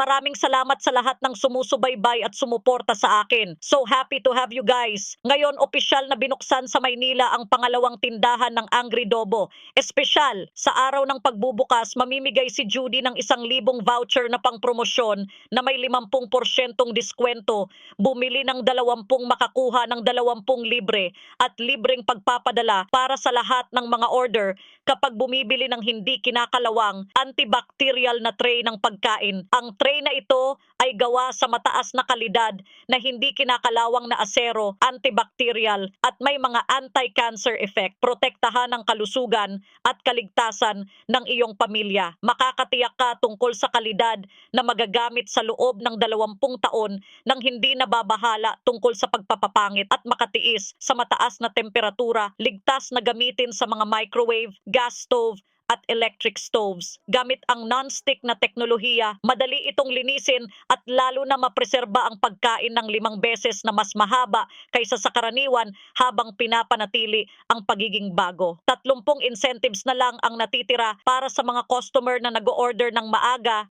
Maraming salamat sa lahat ng sumusubaybay at sumuporta sa akin. So happy to have you guys. Ngayon, opisyal na binuksan sa Maynila ang pangalawang tindahan ng Angry Dobo. Espesyal, sa araw ng pagbubukas, mamimigay si Judy ng 1,000 voucher na pangpromosyon na may 50% diskwento. Bumili ng 20 makakuha ng 20 libre at libreng pagpapadala para sa lahat ng mga order kapag bumibili ng hindi kinakalawang antibacterial na tray ng pagkain. Ang tray na ito ay gawa sa mataas na kalidad na hindi kinakalawang na asero, antibacterial at may mga anti-cancer effect. Protektahan ang kalusugan at kaligtasan ng iyong pamilya. Makakatiyak ka tungkol sa kalidad na magagamit sa loob ng 20 taon nang hindi nababahala tungkol sa pagpapapangit at makatiis sa mataas na temperatura, ligtas na gamitin sa mga microwave, gas stove, at electric stoves. Gamit ang non-stick na teknolohiya, madali itong linisin at lalo na mapreserba ang pagkain ng 5 beses na mas mahaba kaysa sa karaniwan habang pinapanatili ang pagiging bago. 30 incentives na lang ang natitira para sa mga customer na nag-order ng maaga